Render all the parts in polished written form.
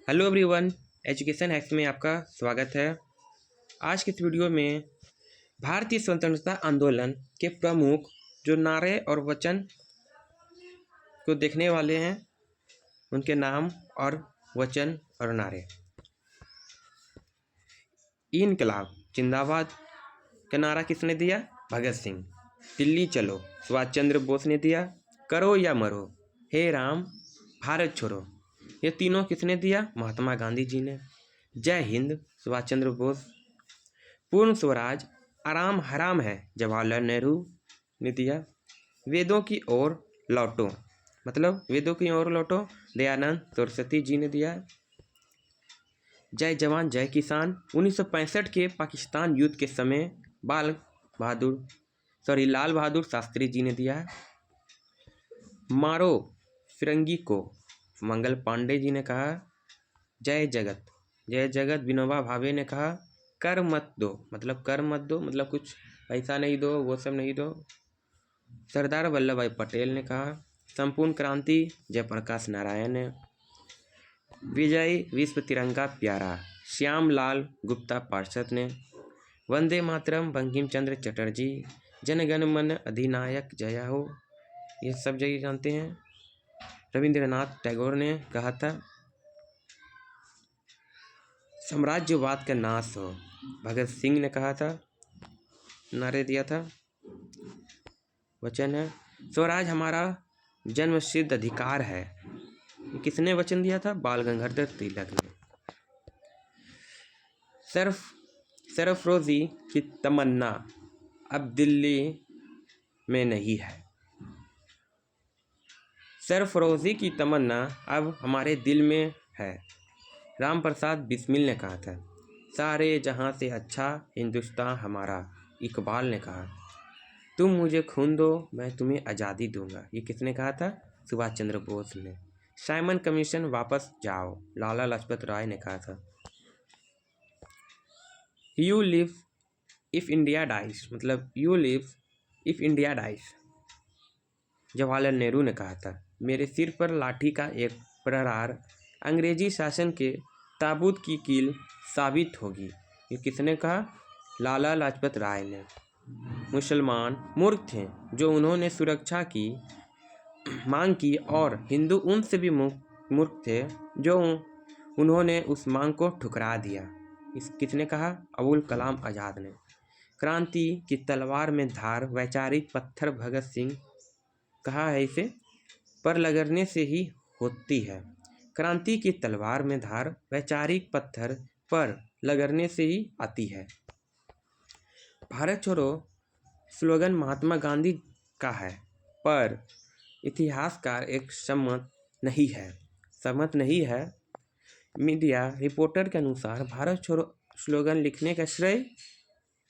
Hello everyone, education hacks में आपका स्वागत है। आज के इस वीडियो में भारतीय स्वतंत्रता आंदोलन के प्रमुख जो नारे और वचन को देखने वाले हैं, उनके नाम और वचन और नारे। इनकलाब जिंदाबाद का नारा किसने दिया? भगत सिंह। दिल्ली चलो सुभाष चंद्र बोस ने दिया। करो या मरो, हे राम भारत छोड़ो, ये तीनों किसने दिया? महात्मा गांधी जी ने। जय हिंद सुभाष चंद्र बोस। पूर्ण स्वराज आराम हराम है जवाहरलाल नेहरू ने दिया। वेदों की ओर लौटो, मतलब वेदों की ओर लौटो, दयानंद सरस्वती जी ने दिया। जय जवान जय किसान 1965 के पाकिस्तान युद्ध के समय लाल बहादुर शास्त्री जी ने दिया। मारो फिरंगी को मंगल पांडे जी ने कहा। जय जगत विनोबा भावे ने कहा। कर मत दो, मतलब कुछ पैसा नहीं दो, वो सब नहीं दो, सरदार वल्लभ भाई पटेल ने कहा। संपूर्ण क्रांति जयप्रकाश नारायण ने। विजय विश्व तिरंगा प्यारा श्याम लाल गुप्ता पार्षद ने। वंदे मातरम बंकिम चंद्र चटर्जी। जनगण मन अधिनायक जय हो, ये सब जगह जानते हैं, रविंद्रनाथ टैगोर ने कहा था। साम्राज्यवाद का नाश हो, भगत सिंह ने कहा था, नारे दिया था। वचन है स्वराज हमारा जन्मसिद्ध अधिकार है, किसने वचन दिया था? बाल गंगाधर तिलक ने। सरफरोशी की तमन्ना अब दिल्ली में नहीं है। सरफरोशी की तमन्ना अब हमारे दिल में है, राम प्रसाद बिस्मिल ने कहा था। सारे जहां से अच्छा हिंदुस्तान हमारा, इकबाल ने कहा। तुम मुझे खून दो मैं तुम्हें आज़ादी दूंगा, ये किसने कहा था? सुभाष चंद्र बोस ने। साइमन कमीशन वापस जाओ, लाला लाजपत राय ने कहा था। You live if India dies, मतलब you live if India dies, Jawaharlal Nehru ने कहा था। मेरे सिर पर लाठी का एक प्रहार अंग्रेजी शासन के ताबूत की कील साबित होगी, ये किसने कहा? लाला लाजपत राय ने। मुसलमान मूर्ख थे जो उन्होंने सुरक्षा की मांग की, और हिंदू उनसे भी मूर्ख थे जो उन्होंने उस मांग को ठुकरा दिया, इस किसने कहा? अबुल कलाम आज़ाद ने। क्रांति की तलवार में धार वैचारिक पत्थर, भगत सिंह कहा है इसे, पर लगने से ही होती है। क्रांति की तलवार में धार वैचारिक पत्थर पर लगने से ही आती है। भारत छोड़ो स्लोगन महात्मा गांधी का है, पर इतिहासकार एक सहमत नहीं है। मीडिया रिपोर्टर के अनुसार भारत छोड़ो स्लोगन लिखने का श्रेय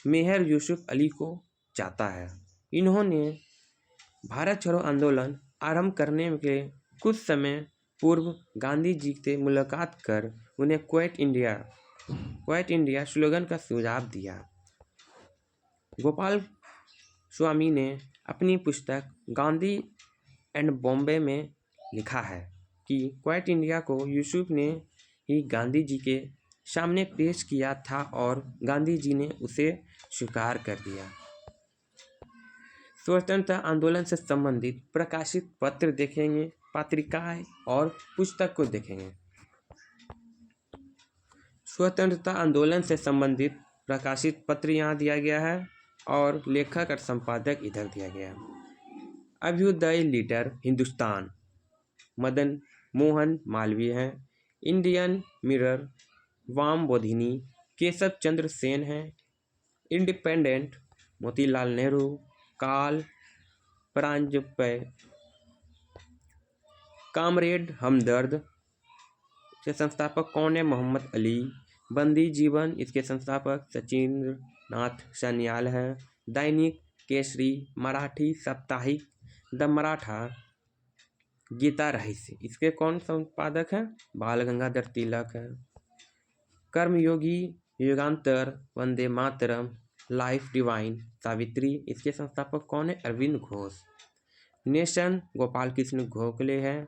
मेहर यूसुफ अली को जाता है। इन्होंने भारत छोड़ो आंदोलन आरंभ करने के कुछ समय पूर्व गांधी जी से मुलाकात कर उन्हें क्विट इंडिया स्लोगन का सुझाव दिया। गोपाल स्वामी ने अपनी पुस्तक गांधी एंड बॉम्बे में लिखा है कि क्विट इंडिया को यूसुफ ने ही गांधी जी के सामने पेश किया था और गांधी जी ने उसे स्वीकार कर लिया। स्वतंत्रता आंदोलन से संबंधित प्रकाशित पत्र देखेंगे, पत्रिकाएं और पुस्तक को देखेंगे। स्वतंत्रता आंदोलन से संबंधित प्रकाशित पत्र यहाँ दिया गया है और लेखक और संपादक इधर दिया गया है। अभ्युदय लीडर हिंदुस्तान मदन मोहन मालवीय हैं। इंडियन मिरर वाम बोधिनी केशव चंद्र सेन हैं। इंडिपेंडेंट मोतीलाल नेहरू। काल परांजपे कामरेड हमदर्द, इसके संस्थापक कौन है? मोहम्मद अली। बंदी जीवन, इसके संस्थापक सचिंद्र नाथ सान्याल हैं। दैनिक केसरी, मराठी साप्ताहिक द मराठा, गीता रहस्य, इसके कौन संपादक हैं? बाल गंगाधर तिलक है। कर्मयोगी, युगांतर, वंदे मातरम, लाइफ डिवाइन, सावित्री, इसके संस्थापक कौन है? अरविंद घोष। नेशन, गोपाल कृष्ण गोखले हैं।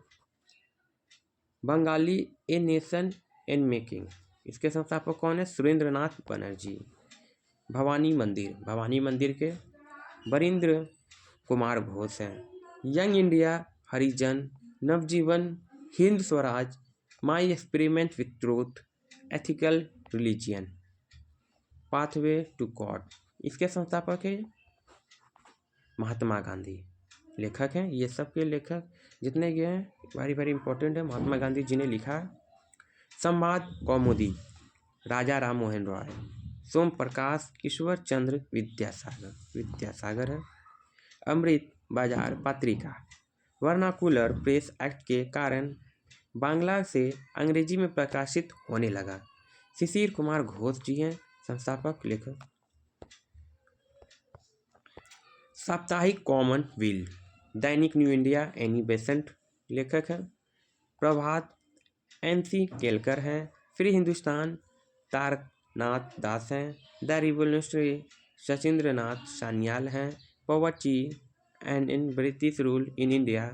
Bengali a nation and making, इसके संस्थापक कौन है? सुरेंद्रनाथ बनर्जी। भवानी मंदिर के वरिंद्र कुमार घोष हैं। Young India, Harijan, Navjivan, Hind Swaraj, my experiment with truth, ethical religion, pathway to God, इसके संस्थापक है महात्मा गांधी। लेखक हैं ये सब के लेखक जितने ये हैं वेरी इंपॉर्टेंट है। महात्मा गांधी जी ने लिखा। संवाद कौमुदी, राजा राम मोहन रॉय। सोम प्रकाश, ईश्वर चंद्र विद्यासागर है। अमृत बाजार पत्रिका, वर्नाकुलर प्रेस एक्ट के कारण बांग्ला से अंग्रेजी में प्रकाशित होने लगा। शिशिर कुमार घोष जी हैं संस्थापक लेखक। साप्ताहिक कॉमनवेल्थ, दैनिक न्यू इंडिया, एनी बेसेंट लेखक हैं। प्रभात NC केलकर हैं। फ्री हिंदुस्तान, तारकनाथ दास हैं। द रिवोल्यूशनरी, सचिंद्र नाथ सान्याल हैं। Poverty and in British rule in India,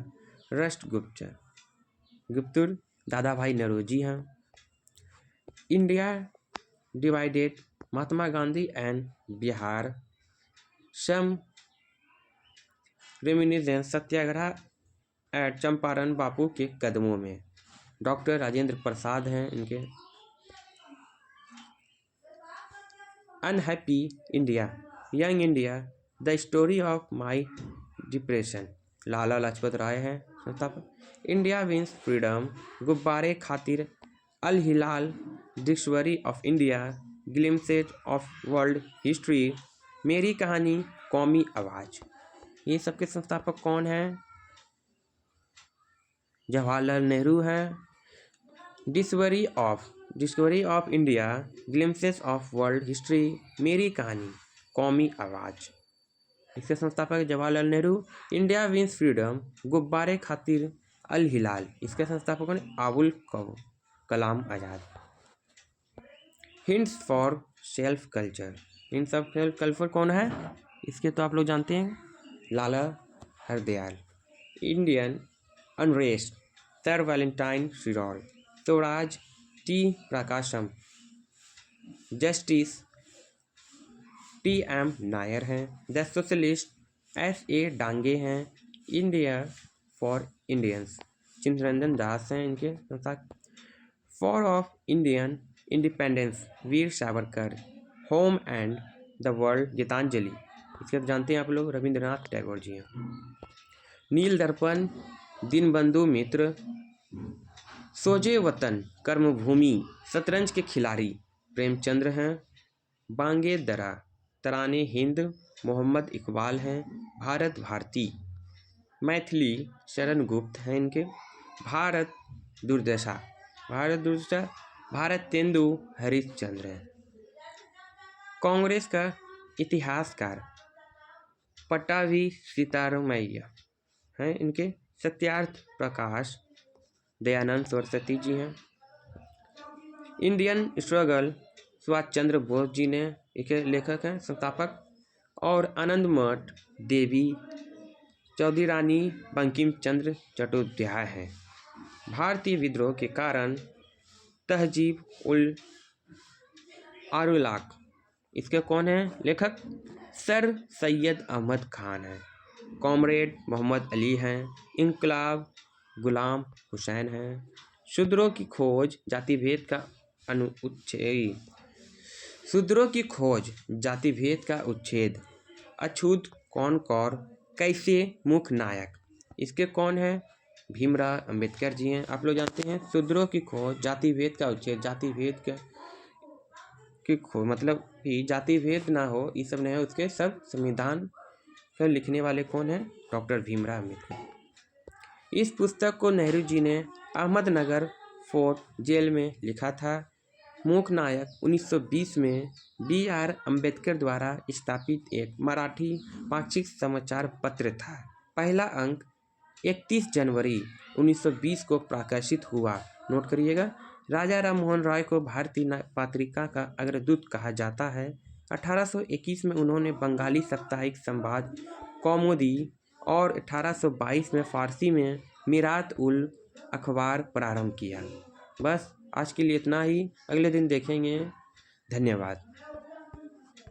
गुप्तुर दादा भाई नौरोजी हैं। India divided, Mahatma Gandhi and Bihar, some reminiscences, Satyagraha at Champaran, Bapu के कदमों में, डॉक्टर राजेंद्र प्रसाद हैं इनके। Unhappy India, young India, the story of my depression, Lala Lajpat Rai हैं संस्थापक। India wins freedom, Ghubar-e-Khatir, Al Hilal, dictionary of India, glimpses of world history, Meri Kahani, Qaumi आवाज़, ये सबके संस्थापक कौन हैं? जवाहरलाल नेहरू हैं। Discovery of India, glimpses of world history, Meri Kahani, Qaumi Awaz, इसके संस्थापक Jawaharlal Nehru. India wins freedom, Ghubar-e-Khatir, Al Hilal, इसके संस्थापक कौन? Abul Kalam Azad. Hints for self culture, hints of self culture कौन है? इसके तो आप लोग जानते हैं, Lala Hardayal. Indian unrest, sir Valentine Chirol. Swaraj, T Prakasam. Justice, TM Nair हैं। द सोशलिस्ट, SA डांगे हैं। India for Indians, Chittaranjan Das हैं इनके संस्थापक। For of Indian independence, Veer Savarkar. Home and the world, Gitanjali, इसके जानते हैं आप लोग, रविंद्रनाथ टैगोर जी हैं। नील दर्पण, दीनबंधु मित्र। सोजे वतन, कर्मभूमि, शतरंज के खिलाड़ी, प्रेमचंद्र हैं। बांगे दरा, तराने हिंद, मोहम्मद इकबाल हैं। भारत भारती, मैथिली, शरण गुप्त हैं इनके। भारत दुर्दशा, भारत तेंदु हरिश्चंद्र हैं। कांग्रेस का इतिहासकार पट्टाभी सीतारामैया हैं इनके। सत्यार्थ प्रकाश, दयानंद सरस्वती जी हैं। इंडियन स्ट्रगल, सुभाष चंद्र बोस जी ने इनके लेखक हैं संस्थापक। और आनंद मठ देवी, चौधरी रानी बंकिम चंद्र चट्टोपाध्याय हैं। भारतीय विद्रोह के कारण तहजीब उल आरुलाक, इसके कौन हैं लेखक? सर सैयद अहमद खान हैं। कॉमरेड मोहम्मद अली हैं। इनकलाब गुलाम हुसैन हैं। शूद्रों की खोज, जातिभेद का उच्छेद, अछूत कौन कौर, कैसे मुख्य नायक, इसके कौन है? भीमराव अंबेडकर जी हैं। आप लोग जानते हैं शूद्रों की खोज, जातिभेद का उच्छेद, जातिभेद की खोज मतलब कि जातिभेद ना हो, ये सब नहीं है, उसके सब संविधान को लिखने वाले कौन हैं? डॉक्टर भीमराव अंबेडकर। इस पुस्तक को नेहरू जी ने अहमदनगर फोर्ट जेल में लिखा था। मुख्य नायक 1920 में BR अम्बेडकर द्वारा स्थापित एक मराठी पाक्षिक समाचार पत्र था। पहला अंक 31 जनवरी 1920 को प्रकाशित हुआ। नोट करिएगा। राजा राम मोहन रॉय को भारतीय पत्रिका का अग्रदूत कहा जाता है। 1821 में उन्होंने बंगाली साप्ताहिक संवाद कौमुदी और 1822 में फारसी में मिरात उल अखबार प्रारंभ किया। बस आज के लिए इतना ही, अगले दिन देखेंगे। धन्यवाद।